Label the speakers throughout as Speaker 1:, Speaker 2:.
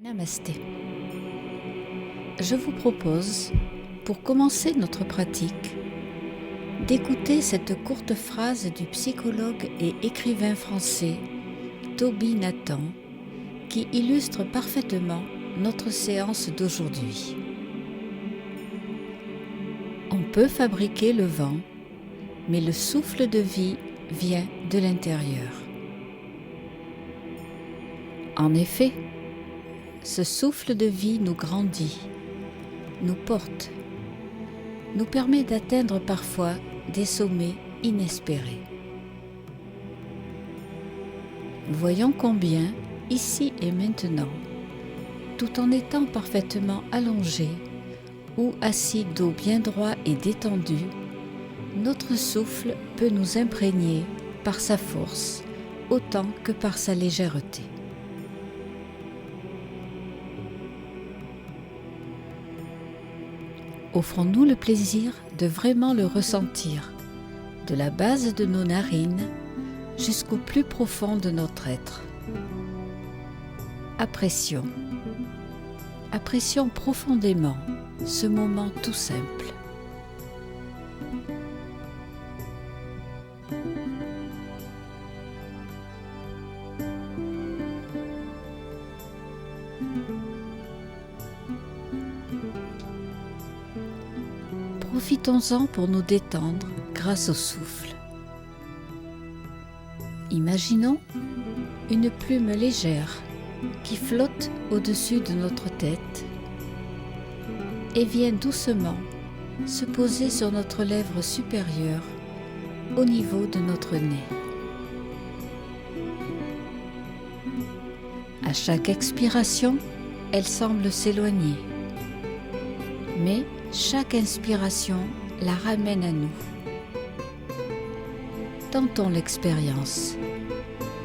Speaker 1: Namasté. Je vous propose, pour commencer notre pratique, d'écouter cette courte phrase du psychologue et écrivain français Toby Nathan qui illustre parfaitement notre séance d'aujourd'hui. On peut fabriquer le vent, mais le souffle de vie vient de l'intérieur. En effet, ce souffle de vie nous grandit, nous porte, nous permet d'atteindre parfois des sommets inespérés. Voyons combien, ici et maintenant, tout en étant parfaitement allongé ou assis dos bien droit et détendu, notre souffle peut nous imprégner par sa force autant que par sa légèreté. Offrons-nous le plaisir de vraiment le ressentir, de la base de nos narines jusqu'au plus profond de notre être. Apprécions profondément ce moment tout simple. Profitons-en pour nous détendre grâce au souffle. Imaginons une plume légère qui flotte au-dessus de notre tête et vient doucement se poser sur notre lèvre supérieure au niveau de notre nez. À chaque expiration, elle semble s'éloigner, mais chaque inspiration la ramène à nous. Tentons l'expérience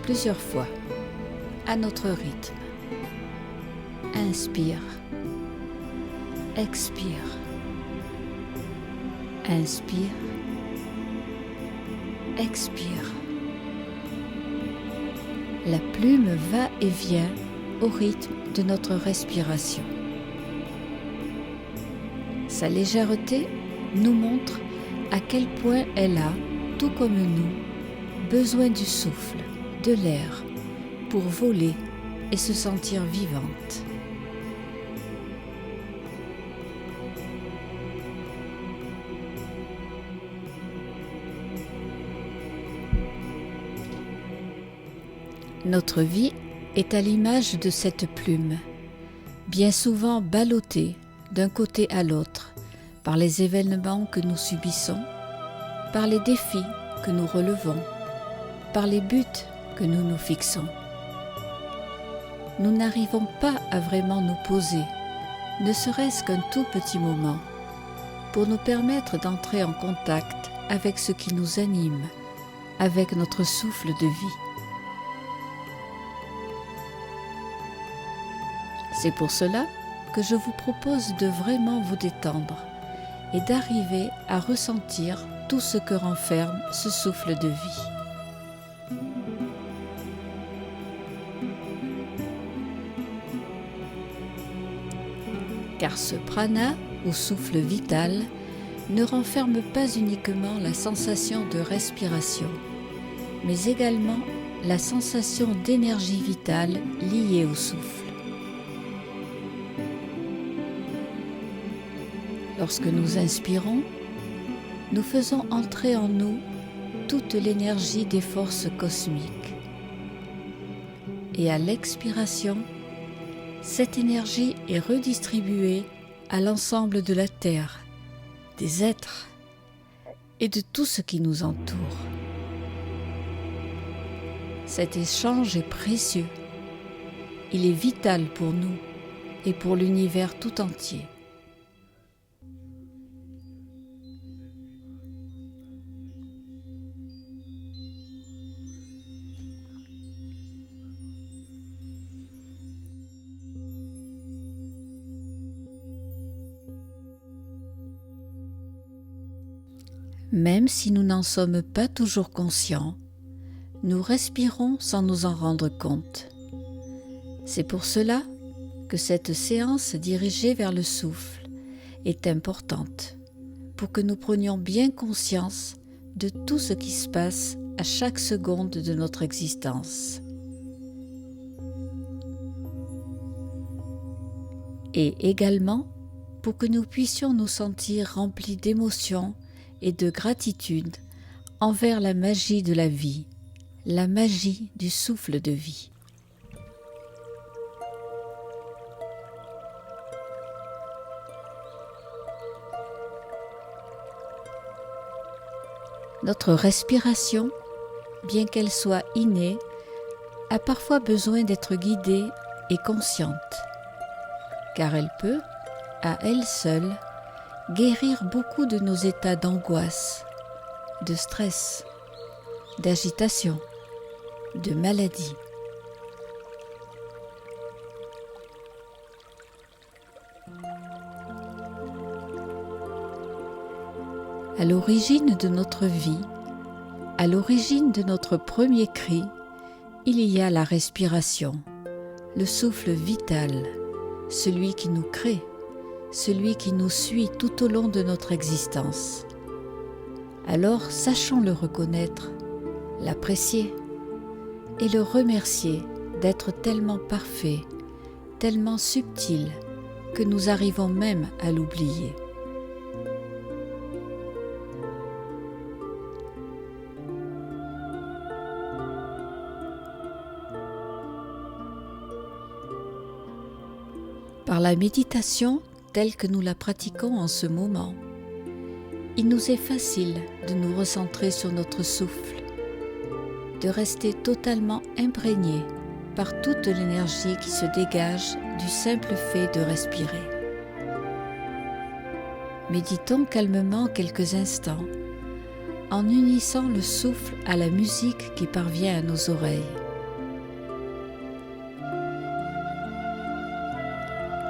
Speaker 1: plusieurs fois à notre rythme. Inspire, expire, inspire, expire. La plume va et vient au rythme de notre respiration. Sa légèreté nous montre à quel point elle a, tout comme nous, besoin du souffle, de l'air, pour voler et se sentir vivante. Notre vie est à l'image de cette plume, bien souvent ballottée d'un côté à l'autre, par les événements que nous subissons, par les défis que nous relevons, par les buts que nous nous fixons. Nous n'arrivons pas à vraiment nous poser, ne serait-ce qu'un tout petit moment, pour nous permettre d'entrer en contact avec ce qui nous anime, avec notre souffle de vie. C'est pour cela que je vous propose de vraiment vous détendre et d'arriver à ressentir tout ce que renferme ce souffle de vie. Car ce prana, ou souffle vital, ne renferme pas uniquement la sensation de respiration, mais également la sensation d'énergie vitale liée au souffle. Lorsque nous inspirons, nous faisons entrer en nous toute l'énergie des forces cosmiques. Et à l'expiration, cette énergie est redistribuée à l'ensemble de la Terre, des êtres et de tout ce qui nous entoure. Cet échange est précieux. Il est vital pour nous et pour l'univers tout entier. Même si nous n'en sommes pas toujours conscients, nous respirons sans nous en rendre compte. C'est pour cela que cette séance dirigée vers le souffle est importante pour que nous prenions bien conscience de tout ce qui se passe à chaque seconde de notre existence. Et également pour que nous puissions nous sentir remplis d'émotions et de gratitude envers la magie de la vie, la magie du souffle de vie. Notre respiration, bien qu'elle soit innée, a parfois besoin d'être guidée et consciente, car elle peut, à elle seule, guérir beaucoup de nos états d'angoisse, de stress, d'agitation, de maladie. À l'origine de notre vie, à l'origine de notre premier cri, il y a la respiration, le souffle vital, celui qui nous crée, celui qui nous suit tout au long de notre existence. Alors sachons le reconnaître, l'apprécier et le remercier d'être tellement parfait, tellement subtil que nous arrivons même à l'oublier. Par la méditation telle que nous la pratiquons en ce moment, il nous est facile de nous recentrer sur notre souffle, de rester totalement imprégné par toute l'énergie qui se dégage du simple fait de respirer. Méditons calmement quelques instants en unissant le souffle à la musique qui parvient à nos oreilles.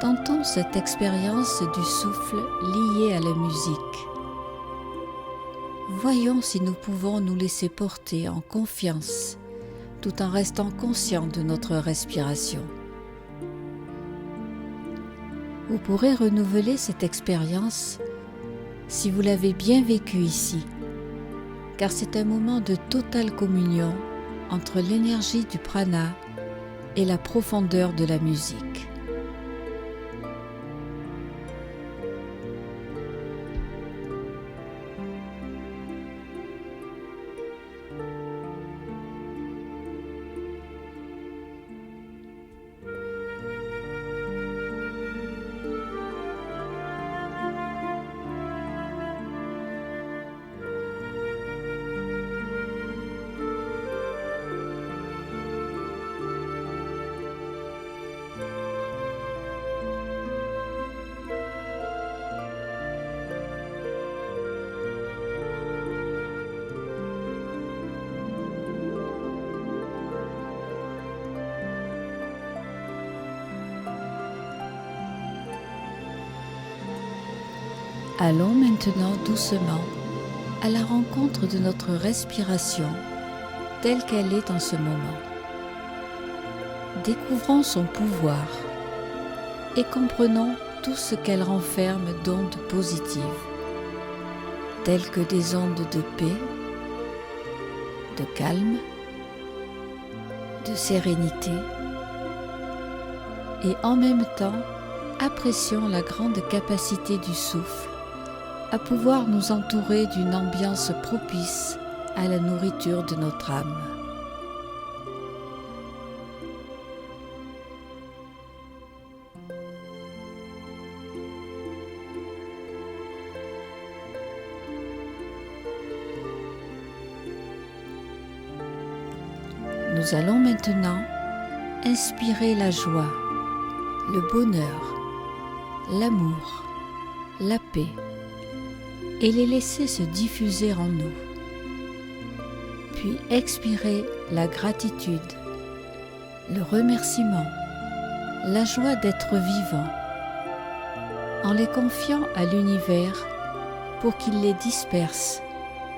Speaker 1: Tentons cette expérience du souffle liée à la musique. Voyons si nous pouvons nous laisser porter en confiance, tout en restant conscients de notre respiration. Vous pourrez renouveler cette expérience si vous l'avez bien vécue ici, car c'est un moment de totale communion entre l'énergie du prana et la profondeur de la musique. Allons maintenant doucement à la rencontre de notre respiration telle qu'elle est en ce moment. Découvrons son pouvoir et comprenons tout ce qu'elle renferme d'ondes positives, telles que des ondes de paix, de calme, de sérénité, et en même temps apprécions la grande capacité du souffle à pouvoir nous entourer d'une ambiance propice à la nourriture de notre âme. Nous allons maintenant inspirer la joie, le bonheur, l'amour, la paix, et les laisser se diffuser en nous. Puis expirer la gratitude, le remerciement, la joie d'être vivant, en les confiant à l'univers pour qu'il les disperse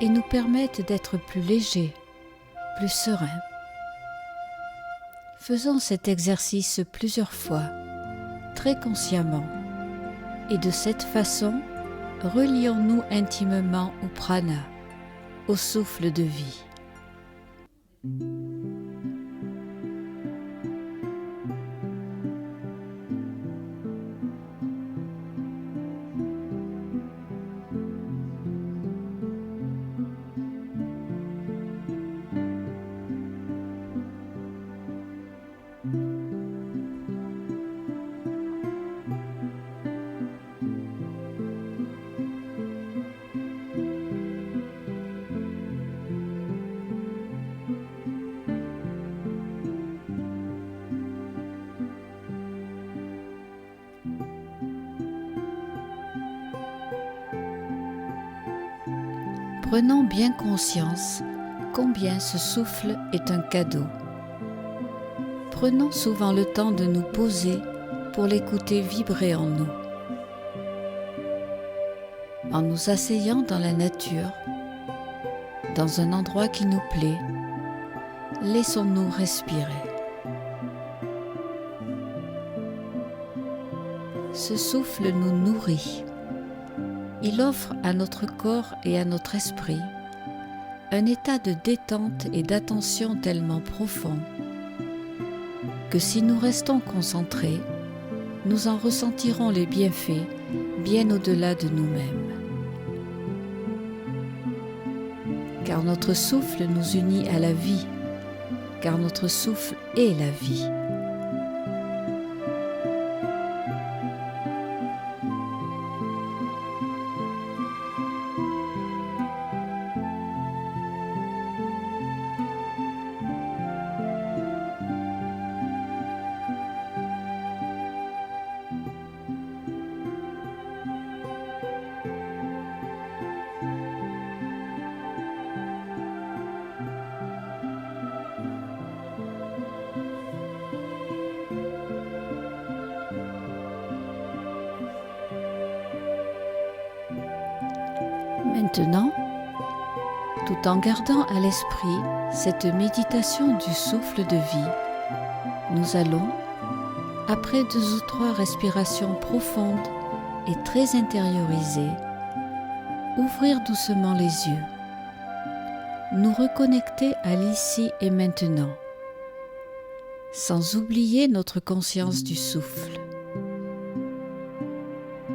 Speaker 1: et nous permette d'être plus légers, plus sereins. Faisons cet exercice plusieurs fois très consciemment, et de cette façon, relions-nous intimement au prana, au souffle de vie. Prenons bien conscience combien ce souffle est un cadeau. Prenons souvent le temps de nous poser pour l'écouter vibrer en nous. En nous asseyant dans la nature, dans un endroit qui nous plaît, laissons-nous respirer. Ce souffle nous nourrit. Il offre à notre corps et à notre esprit un état de détente et d'attention tellement profond que si nous restons concentrés, nous en ressentirons les bienfaits bien au-delà de nous-mêmes. Car notre souffle nous unit à la vie, car notre souffle est la vie. Maintenant, tout en gardant à l'esprit cette méditation du souffle de vie, nous allons, après 2 ou 3 respirations profondes et très intériorisées, ouvrir doucement les yeux, nous reconnecter à l'ici et maintenant, sans oublier notre conscience du souffle.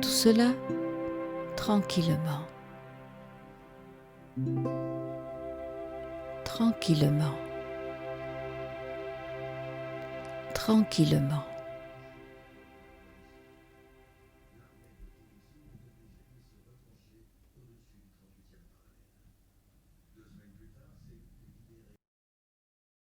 Speaker 1: Tout cela tranquillement. Tranquillement, tranquillement.